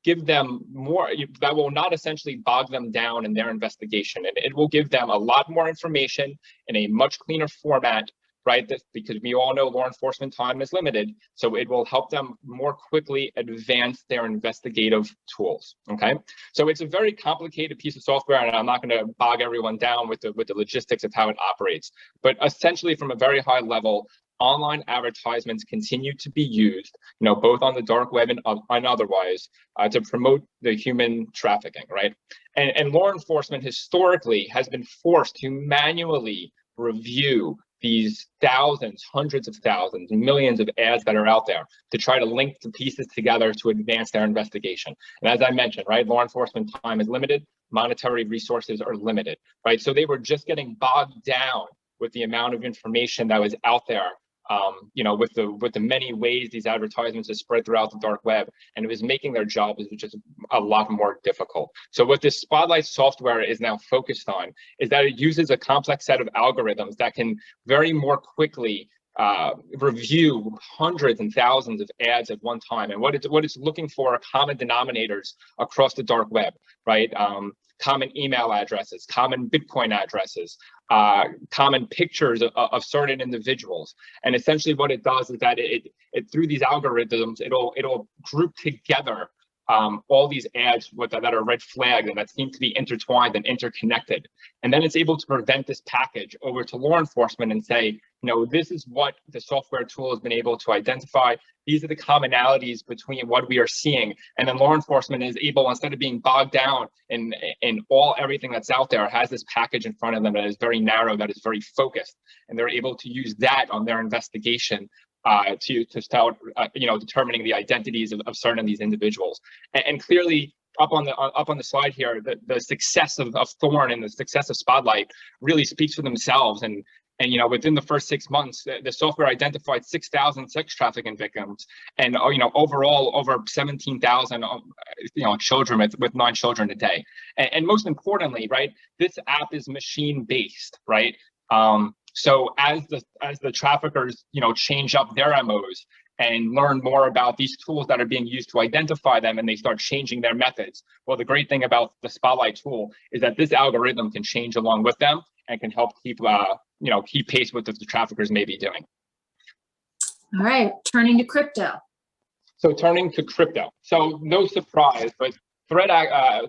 Speaker 6: give them more, that will not essentially bog them down in their investigation. And it will give them a lot more information in a much cleaner format, right? Because we all know law enforcement time is limited. So it will help them more quickly advance their investigative tools, okay? So it's a very complicated piece of software, and I'm not gonna bog everyone down with the logistics of how it operates. But essentially from a very high level, online advertisements continue to be used, you know, both on the dark web and otherwise, to promote the human trafficking, right? And law enforcement historically has been forced to manually review these thousands, hundreds of thousands, millions of ads that are out there to try to link the pieces together to advance their investigation. And as I mentioned, right, law enforcement time is limited, monetary resources are limited, right? So they were just getting bogged down with the amount of information that was out there, you know, with the many ways these advertisements are spread throughout the dark web, and it was making their job just a lot more difficult. So what this Spotlight software is now focused on is that it uses a complex set of algorithms that can very more quickly review hundreds and thousands of ads at one time. And what it's looking for are common denominators across the dark web, right? Common email addresses, common Bitcoin addresses, common pictures of certain individuals. And essentially what it does is that it through these algorithms, it'll group together all these ads that are red flagged and that seem to be intertwined and interconnected. And then it's able to present this package over to law enforcement and say, you know, this is what the software tool has been able to identify. These are the commonalities between what we are seeing. And then law enforcement is able, instead of being bogged down in everything that's out there, has this package in front of them that is very narrow, that is very focused. And they're able to use that on their investigation to start, you know, determining the identities of certain of these individuals. And clearly, up on the slide here, the success of Thorn and the success of Spotlight really speaks for themselves. And you know, within the first 6 months, the software identified 6,000 sex trafficking victims, and you know, overall over 17,000 you know, children with 9 children a day. And most importantly, right, this app is machine based, right? So as the traffickers, change up their MOs and learn more about these tools that are being used to identify them, and they start changing their methods. Well, the great thing about the Spotlight tool is that this algorithm can change along with them and can help keep pace with what the traffickers may be doing.
Speaker 3: All right, turning to crypto.
Speaker 6: So turning to crypto. So no surprise, but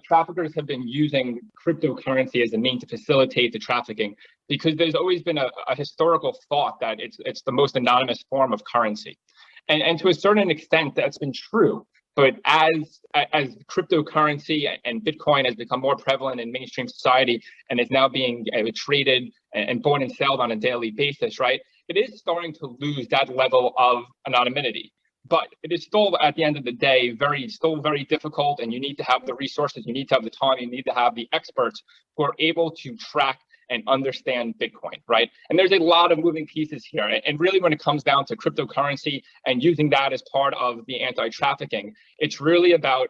Speaker 6: traffickers have been using cryptocurrency as a means to facilitate the trafficking, because there's always been a historical thought that it's the most anonymous form of currency. And to a certain extent, that's been true. But as cryptocurrency and Bitcoin has become more prevalent in mainstream society and is now being traded and bought and sold on a daily basis, right, it is starting to lose that level of anonymity. But it is still, at the end of the day, still very difficult, and you need to have the resources, you need to have the time, you need to have the experts who are able to track and understand Bitcoin, right? And there's a lot of moving pieces here. And really, when it comes down to cryptocurrency and using that as part of the anti-trafficking, it's really about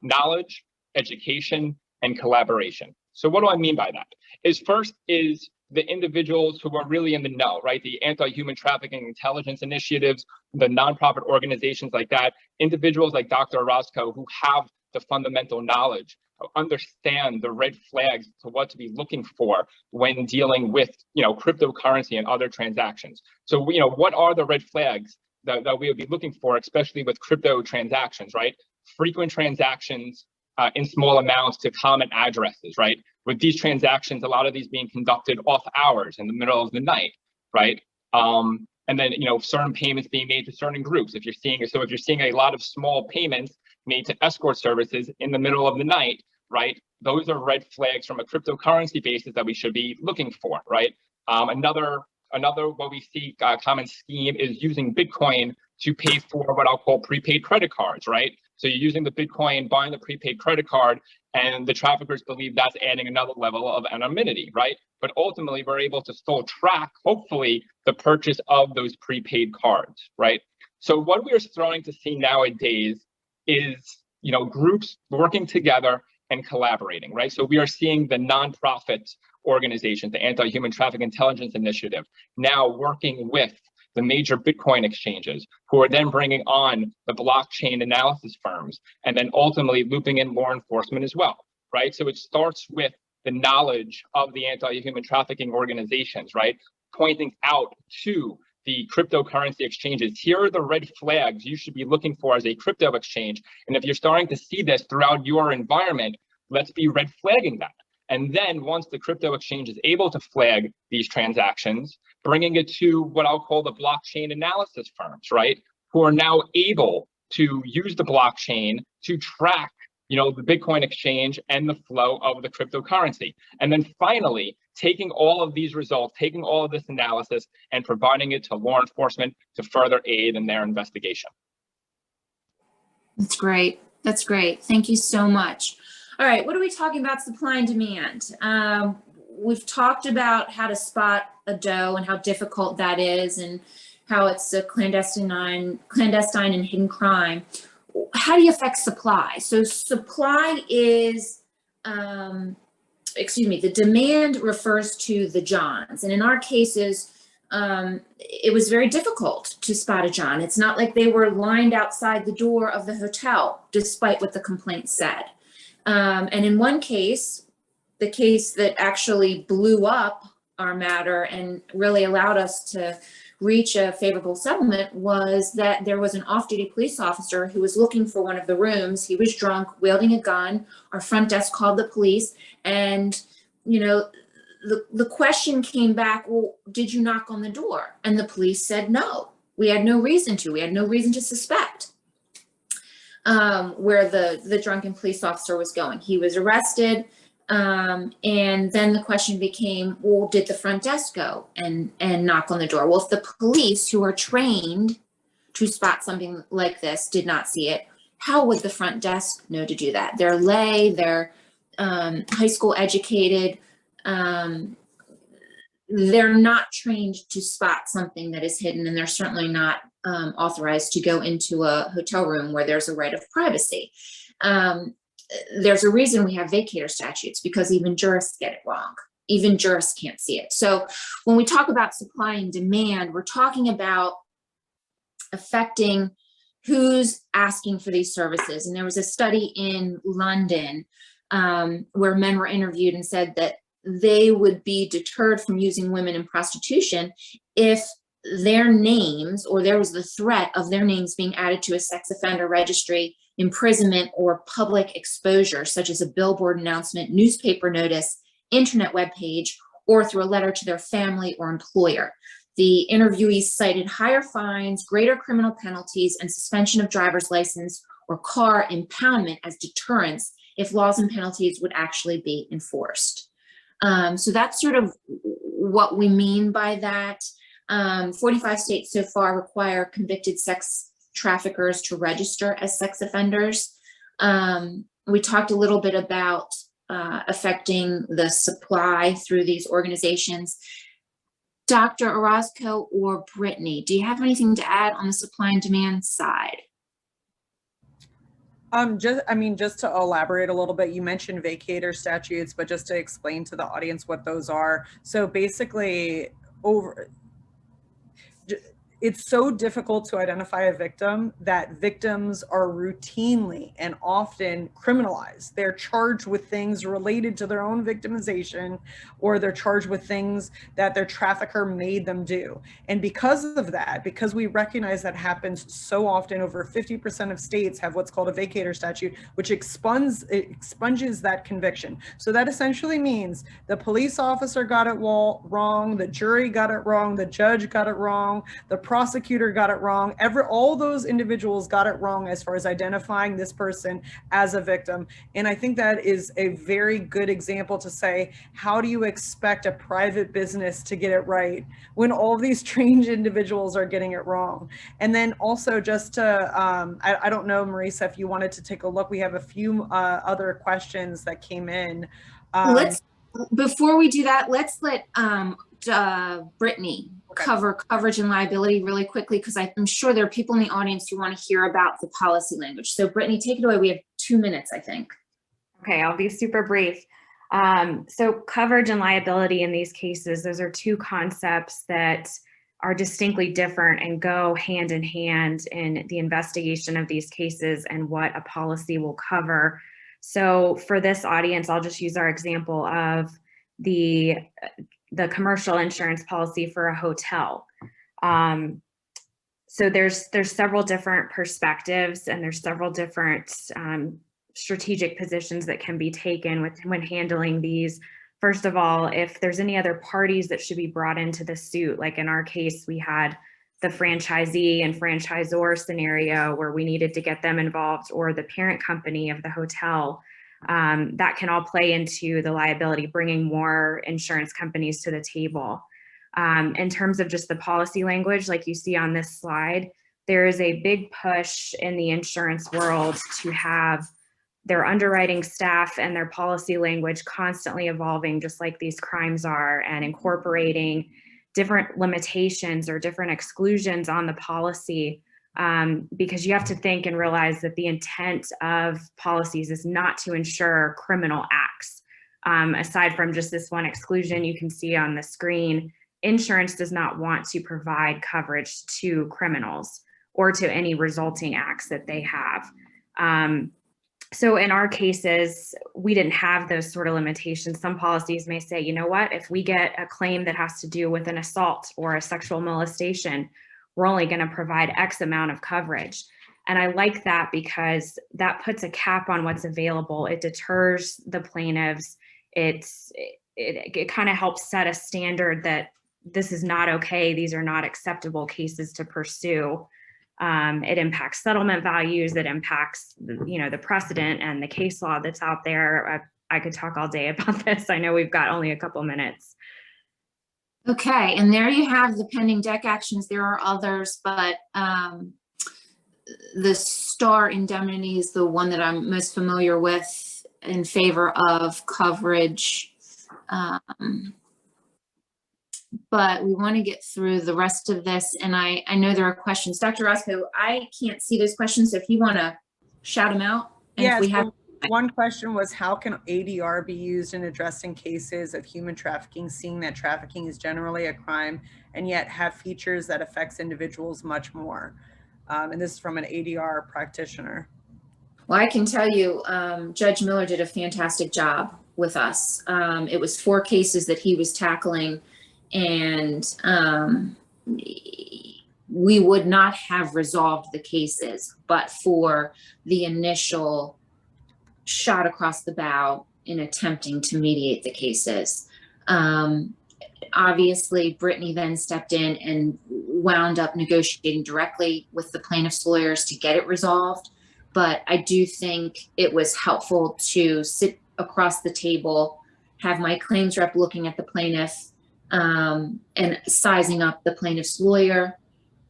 Speaker 6: knowledge, education, and collaboration. So what do I mean by that? First is the individuals who are really in the know, right? The anti-human trafficking intelligence initiatives, the nonprofit organizations like that, individuals like Dr. Orozco who have the fundamental knowledge, understand the red flags to what to be looking for when dealing with, cryptocurrency and other transactions. So, what are the red flags that we would be looking for, especially with crypto transactions, right? Frequent transactions in small amounts to common addresses, right? With these transactions, a lot of these being conducted off hours in the middle of the night, right? And then, certain payments being made to certain groups. If you're seeing a lot of small payments made to escort services in the middle of the night, right? Those are red flags from a cryptocurrency basis that we should be looking for, right? Another what we see common scheme is using Bitcoin to pay for what I'll call prepaid credit cards, right? So you're using the Bitcoin, buying the prepaid credit card, and the traffickers believe that's adding another level of anonymity, right? But ultimately, we're able to still track, hopefully, the purchase of those prepaid cards, right? So what we are starting to see nowadays is, groups working together and collaborating, right? So we are seeing the nonprofit organizations, the Anti-Human Trafficking Intelligence Initiative, now working with the major Bitcoin exchanges, who are then bringing on the blockchain analysis firms, and then ultimately looping in law enforcement as well, right? So it starts with the knowledge of the anti-human trafficking organizations, right? Pointing out to the cryptocurrency exchanges, here are the red flags you should be looking for as a crypto exchange. And if you're starting to see this throughout your environment, let's be red flagging that. And then once the crypto exchange is able to flag these transactions, bringing it to what I'll call the blockchain analysis firms, right? Who are now able to use the blockchain to track, the Bitcoin exchange and the flow of the cryptocurrency. And then finally, taking all of these results, taking all of this analysis and providing it to law enforcement to further aid in their investigation.
Speaker 3: That's great. That's great. Thank you so much. All right, what are we talking about? Supply and demand. We've talked about how to spot a doe and how difficult that is, and how it's a clandestine and hidden crime. How do you affect supply? So supply is, the demand refers to the Johns. And in our cases, it was very difficult to spot a John. It's not like they were lined outside the door of the hotel, despite what the complaint said. And in one case, the case that actually blew up our matter and really allowed us to reach a favorable settlement was that there was an off-duty police officer who was looking for one of the rooms. He was drunk, wielding a gun. Our front desk called the police, and the question came back, well, did you knock on the door? And the police said no. We had no reason to. We had no reason to suspect where the drunken police officer was going. He was arrested. And then the question became, well, did the front desk go and knock on the door? Well, if the police, who are trained to spot something like this, did not see it, how would the front desk know to do that? They're lay, they're high school educated. They're not trained to spot something that is hidden, and they're certainly not authorized to go into a hotel room where there's a right of privacy. There's a reason we have vacator statutes, because even jurists get it wrong. even jurists can't see it. So when we talk about supply and demand, we're talking about affecting who's asking for these services. And there was a study in London where men were interviewed and said that they would be deterred from using women in prostitution if their names, or there was the threat of their names being added to a sex offender registry, imprisonment, or public exposure, such as a billboard announcement, newspaper notice, internet webpage, or through a letter to their family or employer. The interviewees cited higher fines, greater criminal penalties, and suspension of driver's license or car impoundment as deterrents if laws and penalties would actually be enforced. So that's sort of what we mean by that. 45 states so far require convicted sex traffickers to register as sex offenders. We talked a little bit about affecting the supply through these organizations. Dr. Orozco or Brittany, do you have anything to add on the supply and demand side?
Speaker 4: Just to elaborate a little bit, you mentioned vacator statutes, but just to explain to the audience what those are. So basically, it's so difficult to identify a victim that victims are routinely and often criminalized. They're charged with things related to their own victimization, or they're charged with things that their trafficker made them do. And because of that, because we recognize that happens so often, over 50% of states have what's called a vacator statute, which expunges that conviction. So that essentially means the police officer got it wrong, the jury got it wrong, the judge got it wrong, the prosecutor got it wrong. All those individuals got it wrong as far as identifying this person as a victim. And I think that is a very good example to say, how do you expect a private business to get it right when all these trained individuals are getting it wrong? And then also just to, I don't know, Marisa, if you wanted to take a look, we have a few other questions that came in.
Speaker 3: Before we do that, let's let Brittany cover coverage and liability really quickly, because I'm sure there are people in the audience who want to hear about the policy language. So Brittany, take it away. We have 2 minutes, I think.
Speaker 5: Okay, I'll be super brief. So coverage and liability in these cases, those are two concepts that are distinctly different and go hand in hand in the investigation of these cases and what a policy will cover. So for this audience, I'll just use our example of the commercial insurance policy for a hotel. So there's several different perspectives, and there's several different strategic positions that can be taken when handling these. First of all, if there's any other parties that should be brought into the suit, like in our case, we had the franchisee and franchisor scenario where we needed to get them involved, or the parent company of the hotel. That can all play into the liability, bringing more insurance companies to the table. In terms of just the policy language, like you see on this slide, there is a big push in the insurance world to have their underwriting staff and their policy language constantly evolving, just like these crimes are, and incorporating different limitations or different exclusions on the policy. Because you have to think and realize that the intent of policies is not to ensure criminal acts. Aside from just this one exclusion you can see on the screen, insurance does not want to provide coverage to criminals or to any resulting acts that they have. So in our cases, we didn't have those sort of limitations. Some policies may say, you know what, if we get a claim that has to do with an assault or a sexual molestation, we're only going to provide X amount of coverage. And I like that because that puts a cap on what's available. It deters the plaintiffs. It kind of helps set a standard that this is not okay. These are not acceptable cases to pursue. It impacts settlement values. It impacts, the precedent and the case law that's out there. I could talk all day about this. I know we've got only a couple minutes.
Speaker 3: Okay, and there you have the pending deck actions. There are others, but the Star indemnity is the one that I'm most familiar with in favor of coverage. But we want to get through the rest of this, and I know there are questions. Dr. Orozco, I can't see those questions, so if you want to shout them out. And
Speaker 4: yeah,
Speaker 3: if we have
Speaker 4: One question was, how can ADR be used in addressing cases of human trafficking, seeing that trafficking is generally a crime and yet have features that affects individuals much more? And this is from an ADR practitioner.
Speaker 3: Well, I can tell you, Judge Miller did a fantastic job with us. It was 4 cases that he was tackling, and we would not have resolved the cases but for the initial shot across the bow in attempting to mediate the cases. Obviously, Brittany then stepped in and wound up negotiating directly with the plaintiff's lawyers to get it resolved. But I do think it was helpful to sit across the table, have my claims rep looking at the plaintiff and sizing up the plaintiff's lawyer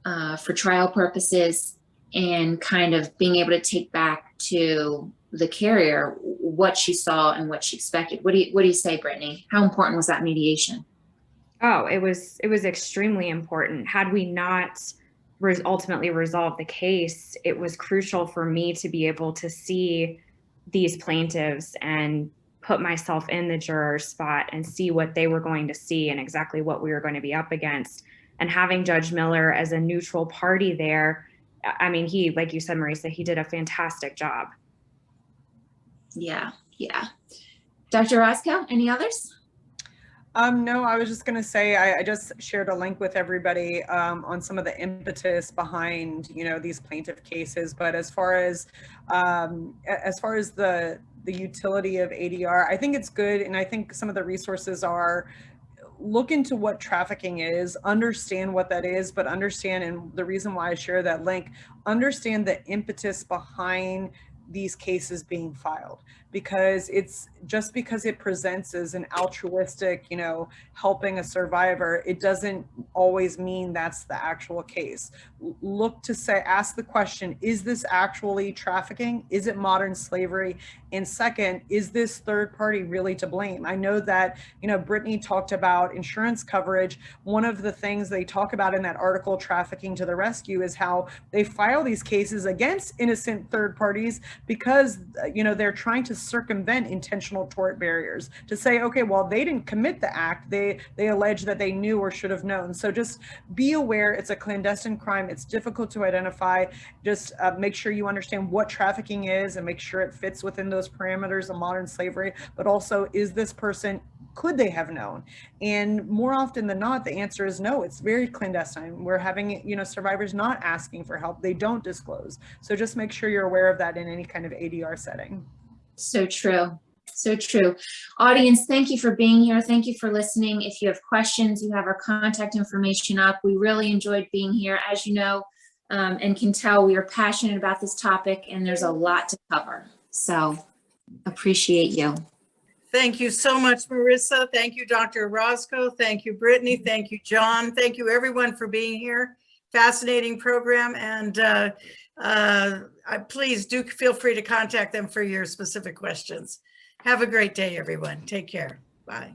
Speaker 3: for trial purposes, and kind of being able to take back to the carrier what she saw and what she expected. What do you say, Brittany? How important was that mediation?
Speaker 5: Oh, it was extremely important. Had we not ultimately resolved the case, it was crucial for me to be able to see these plaintiffs and put myself in the juror's spot and see what they were going to see and exactly what we were going to be up against. And having Judge Miller as a neutral party there, I mean, he, like you said, Marisa, he did a fantastic job.
Speaker 3: Yeah. Dr. Orozco, any others?
Speaker 4: No, I was just going to say, I just shared a link with everybody on some of the impetus behind, these plaintiff cases. But as far as the utility of ADR, I think it's good. And I think some of the resources are, look into what trafficking is, understand what that is, but understand, and the reason why I share that link, understand the impetus behind these cases being filed, because it's just because it presents as an altruistic, helping a survivor, it doesn't always mean that's the actual case. Look to say, ask the question, is this actually trafficking? Is it modern slavery? And second, is this third party really to blame? I know that, Brittany talked about insurance coverage. One of the things they talk about in that article, Trafficking to the Rescue, is how they file these cases against innocent third parties because, they're trying to circumvent intentional tort barriers, to say, okay, well, they didn't commit the act. They allege that they knew or should have known. So just be aware, it's a clandestine crime. It's difficult to identify. Just make sure you understand what trafficking is and make sure it fits within those parameters of modern slavery. But also, is this person, could they have known? And more often than not, the answer is no. It's very clandestine. We're having, survivors not asking for help. They don't disclose. So just make sure you're aware of that in any kind of ADR setting.
Speaker 3: So true. So true. Audience, thank you for being here. Thank you for listening. If you have questions, you have our contact information up. We really enjoyed being here. As you know, and can tell, we are passionate about this topic and there's a lot to cover. So appreciate you.
Speaker 1: Thank you so much, Marisa. Thank you, Dr. Orozco. Thank you, Brittany. Thank you, John. Thank you, everyone, for being here. Fascinating program. And please do feel free to contact them for your specific questions. Have a great day, everyone. Take care. Bye.